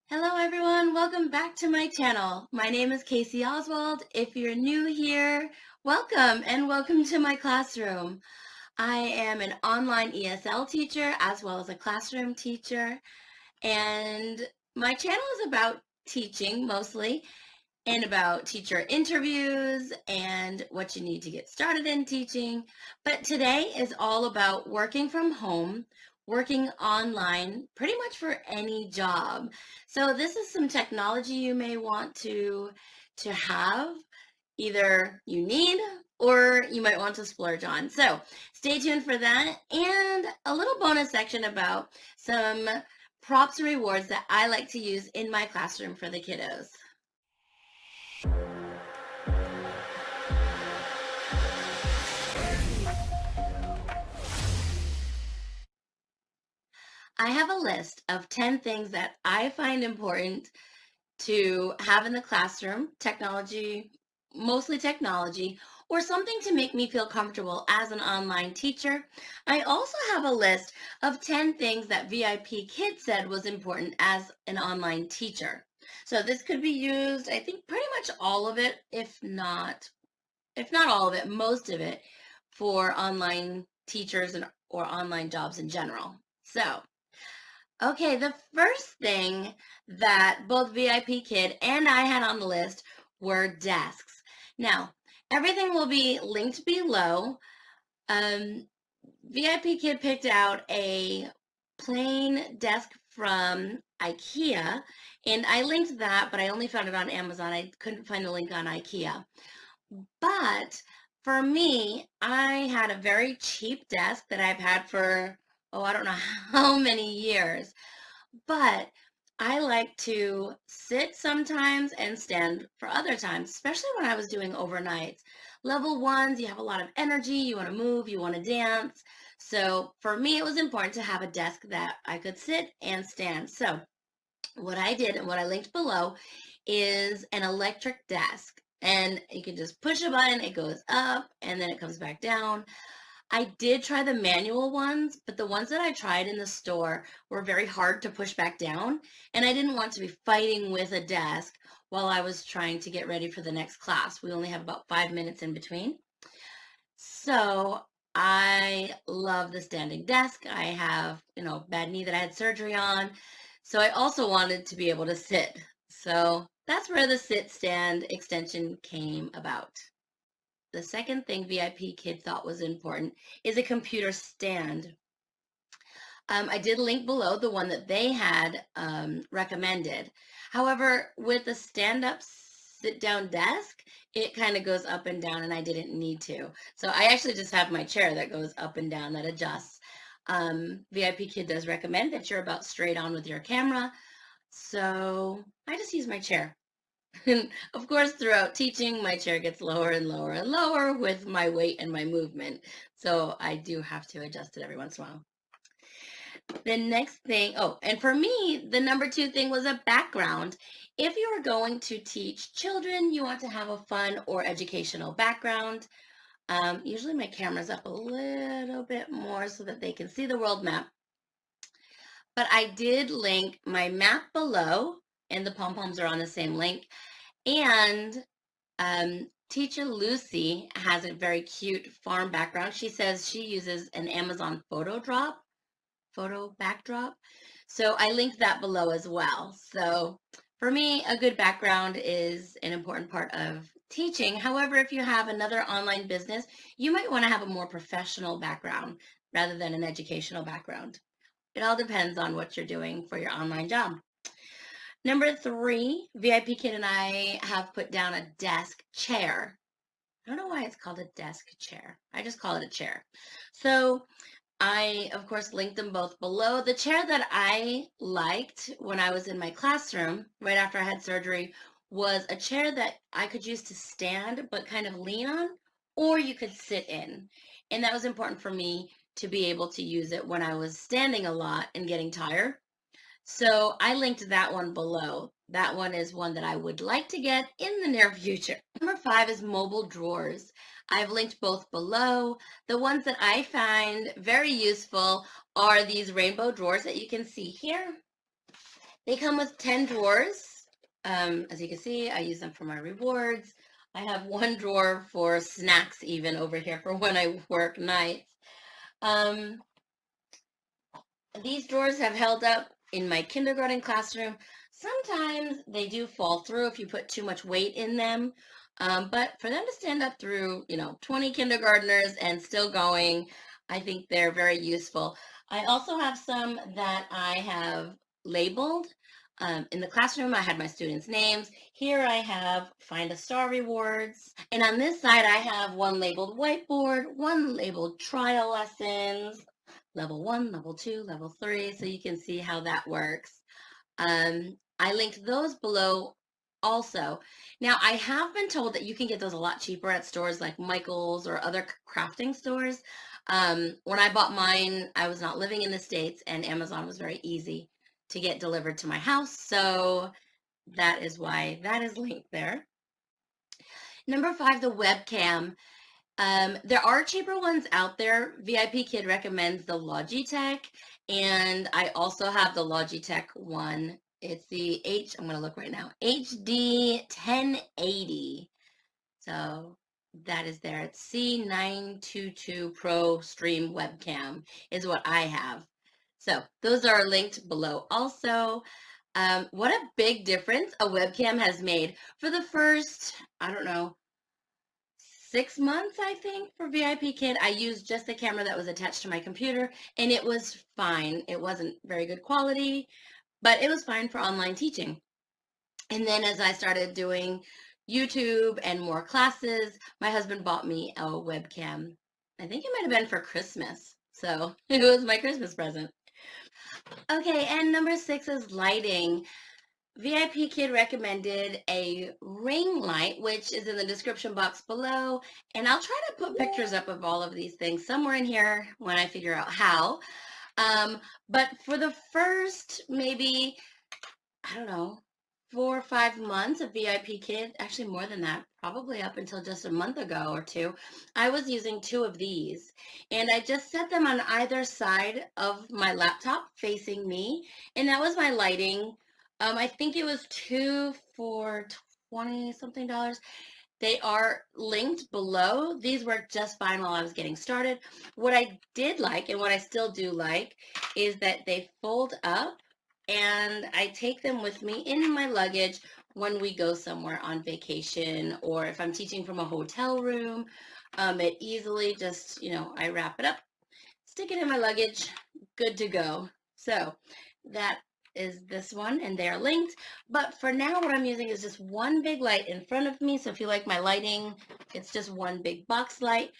Hello everyone, welcome back to my channel. My name is Kasie Oswald. If you're new here, welcome and welcome to my classroom. I am an online ESL teacher as well as a classroom teacher, and my channel is about teaching mostly and about teacher interviews and what you need to get started in teaching. But today is all about working from home, working online, pretty much for any job. So this is some technology you may want to have, either you need or you might want to splurge on. So stay tuned for that, and a little bonus section about some props and rewards that I like to use in my classroom for the kiddos. I have a list of 10 things that I find important to have in the classroom, technology, mostly technology, or something to make me feel comfortable as an online teacher. I also have a list of 10 things that VIPKid said was important as an online teacher. So this could be used, I think pretty much all of it, if not all of it, most of it, for online teachers and or online jobs in general. So okay, the first thing that both VIPKid and I had on the list were desks. Now, everything will be linked below. Um, VIPKid picked out a plain desk from IKEA, and I linked that, but I only found it on Amazon. I couldn't find the link on IKEA. But for me, I had a very cheap desk that I've had for, oh, I don't know how many years. But I like to sit sometimes and stand for other times, especially when I was doing overnights. Level ones, you have a lot of energy, you want to move, you want to dance. So for me, it was important to have a desk that I could sit and stand. So what I did and what I linked below is an electric desk. And you can just push a button, it goes up, and then it comes back down. I did try the manual ones, but the ones that I tried in the store were very hard to push back down, and I didn't want to be fighting with a desk while I was trying to get ready for the next class. We only have about 5 minutes in between. So I love the standing desk. I have, bad knee that I had surgery on. So I also wanted to be able to sit. So that's where the sit stand extension came about. The second thing VIPKid thought was important is a computer stand. I did link below the one that they had recommended. However, with the stand-up sit-down desk, it kind of goes up and down, and I didn't need to. So I actually just have my chair that goes up and down that adjusts. VIPKid does recommend that you're about straight on with your camera. So I just use my chair. And of course, throughout teaching, my chair gets lower and lower and lower with my weight and my movement. So I do have to adjust it every once in a while. The next thing, oh, and for me, the number two thing was a background. If you are going to teach children, you want to have a fun or educational background. Usually my camera's up a little bit more so that they can see the world map. But I did link my map below, and the pom-poms are on the same link. And teacher Lucy has a very cute farm background. She says she uses an Amazon photo backdrop. So I linked that below as well. So for me, a good background is an important part of teaching. However, if you have another online business, you might want to have a more professional background rather than an educational background. It all depends on what you're doing for your online job. Number three, VIPKid and I have put down a desk chair. I don't know why it's called a desk chair. I just call it a chair. So I, of course, linked them both below. The chair that I liked when I was in my classroom right after I had surgery was a chair that I could use to stand but kind of lean on, or you could sit in. And that was important for me to be able to use it when I was standing a lot and getting tired. So I linked that one below. That one is one that I would like to get in the near future. Number five is mobile drawers. I've linked both below. The ones that I find very useful are these rainbow drawers that you can see here. They come with 10 drawers. As you can see, I use them for my rewards. I have one drawer for snacks even over here for when I work nights. Um, these drawers have held up in my kindergarten classroom. Sometimes they do fall through if you put too much weight in them. But for them to stand up through, 20 kindergartners and still going, I think they're very useful. I also have some that I have labeled. In the classroom, I had my students' names. Here I have Find a Star rewards. And on this side, I have one labeled whiteboard, one labeled trial lessons, level 1, level 2, level 3, so you can see how that works. I linked those below also. Now, I have been told that you can get those a lot cheaper at stores like Michael's or other crafting stores. When I bought mine, I was not living in the States, and Amazon was very easy to get delivered to my house, so that is why that is linked there. Number 5, the webcam. There are cheaper ones out there. VIPKid recommends the Logitech, and I also have the Logitech one. It's the I'm going to look right now, HD 1080. So that is there. It's C922 Pro Stream Webcam is what I have. So those are linked below also. What a big difference a webcam has made. For the first, I don't know, 6 months, I think, for VIPKid, I used just the camera that was attached to my computer, and it was fine. It wasn't very good quality, but it was fine for online teaching. And then as I started doing YouTube and more classes, my husband bought me a webcam. I think it might have been for Christmas. So it was my Christmas present. Okay, and number 6 is lighting. VIPKid recommended a ring light, which is in the description box below. And I'll try to put pictures up of all of these things somewhere in here when I figure out how. But for the first maybe, I don't know, 4 or 5 months of VIPKid, actually more than that, probably up until just a month ago or two, I was using 2 of these. And I just set them on either side of my laptop facing me. And that was my lighting. I think it was 2 for 20 something dollars. They are linked below. These worked just fine while I was getting started. What I did like, and what I still do like, is that they fold up, and I take them with me in my luggage when we go somewhere on vacation, or if I'm teaching from a hotel room. It easily just, I wrap it up, stick it in my luggage, good to go. So that is this one, and they're linked. But for now, what I'm using is just one big light in front of me. So if you like my lighting, it's just one big box light.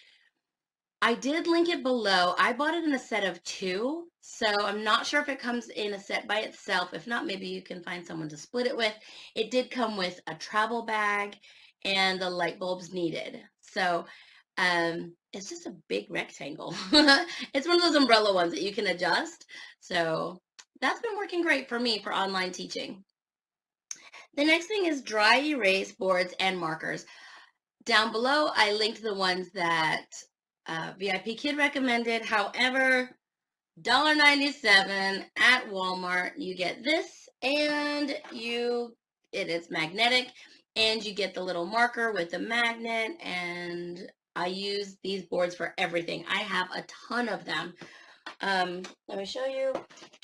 I did link it below. I bought it in a set of 2, so I'm not sure if it comes in a set by itself. If not, maybe you can find someone to split it with. It did come with a travel bag and the light bulbs needed. So it's just a big rectangle. It's one of those umbrella ones that you can adjust. So that's been working great for me for online teaching. The next thing is dry erase boards and markers. Down below, I linked the ones that VIPKid recommended. However, $1.97 at Walmart, you get this, and it is magnetic, and you get the little marker with the magnet, and I use these boards for everything. I have a ton of them. Let me show you.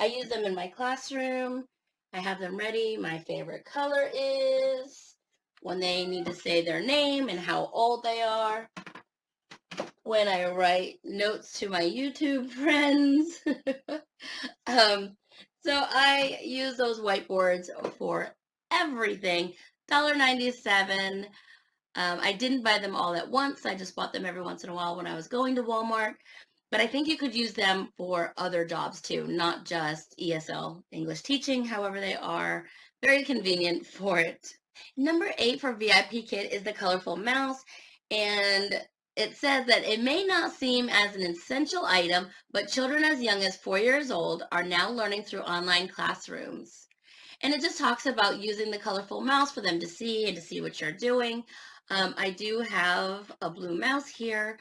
I use them in my classroom. I have them ready. My favorite color is when they need to say their name and how old they are. When I write notes to my YouTube friends. So I use those whiteboards for everything. $1.97. I didn't buy them all at once. I just bought them every once in a while when I was going to Walmart. But I think you could use them for other jobs too, not just ESL English teaching. However, they are very convenient for it. Number 8 for VIPKid is the colorful mouse. And it says that it may not seem as an essential item, but children as young as 4 years old are now learning through online classrooms. And it just talks about using the colorful mouse for them to see and to see what you're doing. I do have a blue mouse here,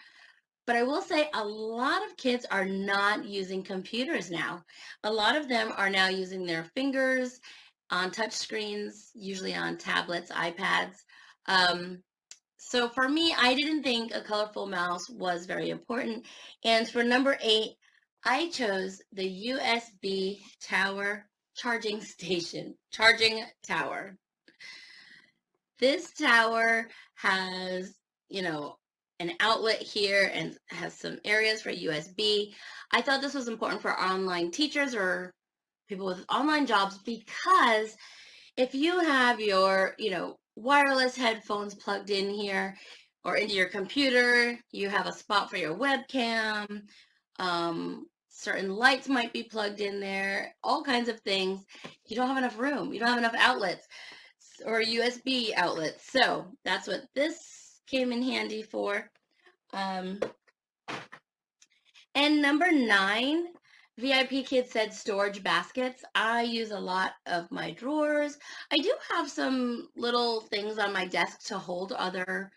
but I will say a lot of kids are not using computers now. A lot of them are now using their fingers, on touch screens, usually on tablets, iPads. Um, so for me, I didn't think a colorful mouse was very important. And for number 8, I chose the USB tower charging station, charging tower. This tower has, you know, an outlet here and has some areas for USB. I thought this was important for online teachers or people with online jobs because if you have your, wireless headphones plugged in here or into your computer, you have a spot for your webcam, certain lights might be plugged in there, all kinds of things. You don't have enough room. You don't have enough outlets or USB outlets. So that's what this came in handy for. And number 9, VIPKid said storage baskets. I use a lot of my drawers. I do have some little things on my desk to hold other,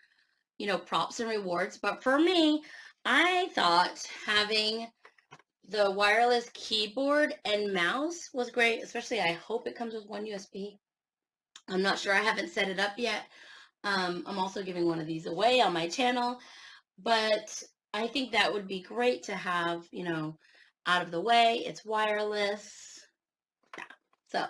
props and rewards. But for me, I thought having the wireless keyboard and mouse was great, especially I hope it comes with one USB. I'm not sure. I haven't set it up yet. I'm also giving one of these away on my channel. But I think that would be great to have, out of the way. It's wireless. Yeah. So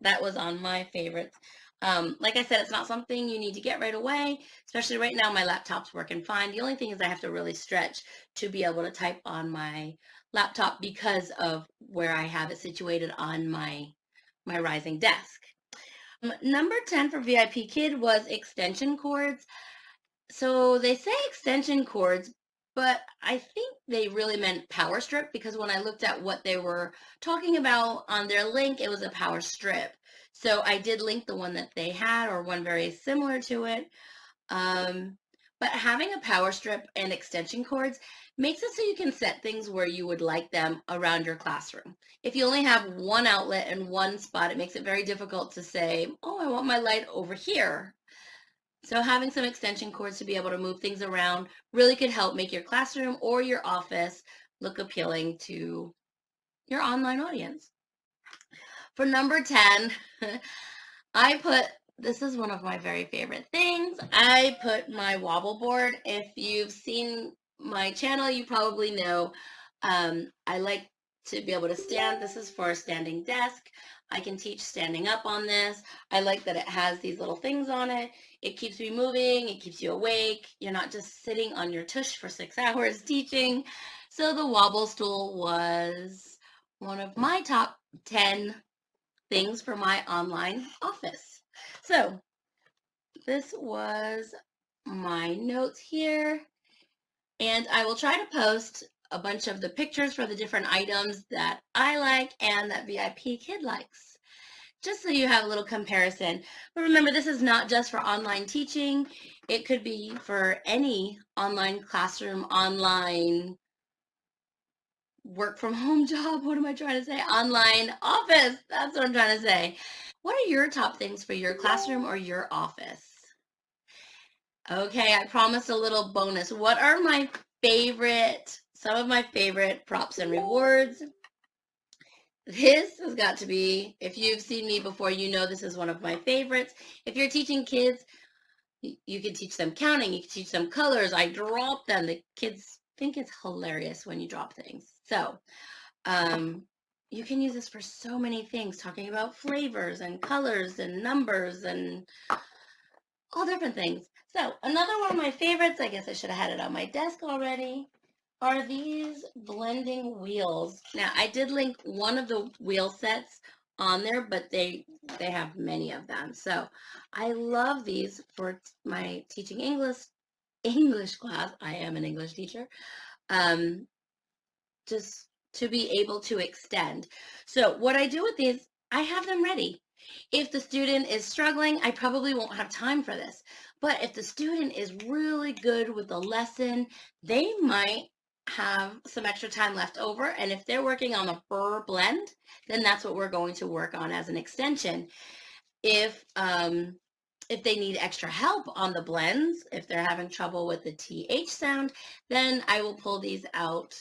that was on my favorites. Like I said, it's not something you need to get right away, especially right now my laptop's working fine. The only thing is I have to really stretch to be able to type on my laptop because of where I have it situated on my rising desk. Number 10 for VIPKid was extension cords. So they say extension cords, but I think they really meant power strip because when I looked at what they were talking about on their link, it was a power strip. So I did link the one that they had or one very similar to it. But having a power strip and extension cords makes it so you can set things where you would like them around your classroom. If you only have one outlet and one spot, it makes it very difficult to say, oh, I want my light over here. So having some extension cords to be able to move things around really could help make your classroom or your office look appealing to your online audience. For number 10, this is one of my very favorite things. I put my wobble board. If you've seen my channel, you probably know I like to be able to stand. This is for a standing desk. I can teach standing up on this. I like that it has these little things on it. It keeps me moving. It keeps you awake. You're not just sitting on your tush for 6 hours teaching. So the wobble stool was one of my top 10 things for my online office. So this was my notes here. And I will try to post a bunch of the pictures for the different items that I like and that VIPKid likes, just so you have a little comparison. But remember, this is not just for online teaching. It could be for any online classroom, online work from home job. What am I trying to say? Online office. That's what I'm trying to say. What are your top things for your classroom or your office? Okay, I promised a little bonus. What are some of my favorite props and rewards? This has got to be, if you've seen me before, you know this is one of my favorites. If you're teaching kids, you can teach them counting, you can teach them colors. I drop them. The kids think it's hilarious when you drop things. So you can use this for so many things, talking about flavors and colors and numbers and all different things. So another one of my favorites, I guess I should have had it on my desk already, are these blending wheels. Now, I did link one of the wheel sets on there, but they have many of them. So I love these for my teaching English class. I am an English teacher. Just to be able to extend. So what I do with these, I have them ready. If the student is struggling, I probably won't have time for this. But if the student is really good with the lesson, they might have some extra time left over. And if they're working on a burr blend, then that's what we're going to work on as an extension. If they need extra help on the blends, if they're having trouble with the TH sound, then I will pull these out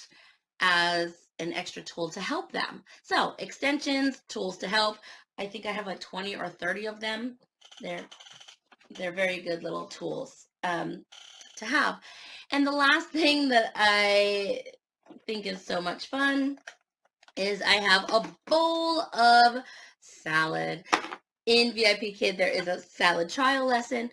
as an extra tool to help them. So extensions, tools to help. I think I have like 20 or 30 of them. They're very good little tools to have. And the last thing that I think is so much fun is I have a bowl of salad. In VIPKid, there is a salad trial lesson,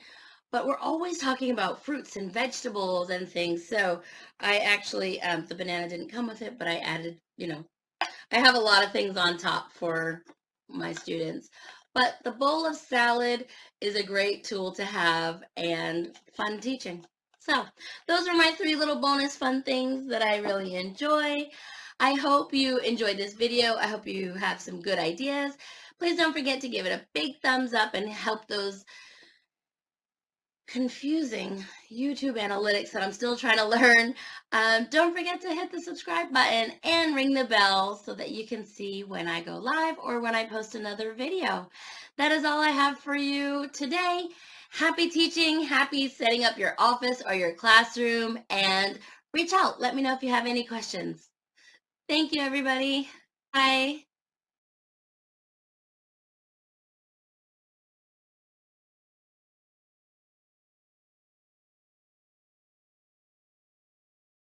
but we're always talking about fruits and vegetables and things. So I actually, the banana didn't come with it, but I added, I have a lot of things on top for my students. But the bowl of salad is a great tool to have and fun teaching. So those are my 3 little bonus fun things that I really enjoy. I hope you enjoyed this video. I hope you have some good ideas. Please don't forget to give it a big thumbs up and help those confusing YouTube analytics that I'm still trying to learn. Don't forget to hit the subscribe button and ring the bell so that you can see when I go live or when I post another video. That is all I have for you today. Happy teaching, happy setting up your office or your classroom, and reach out. Let me know if you have any questions. Thank you, everybody. Bye.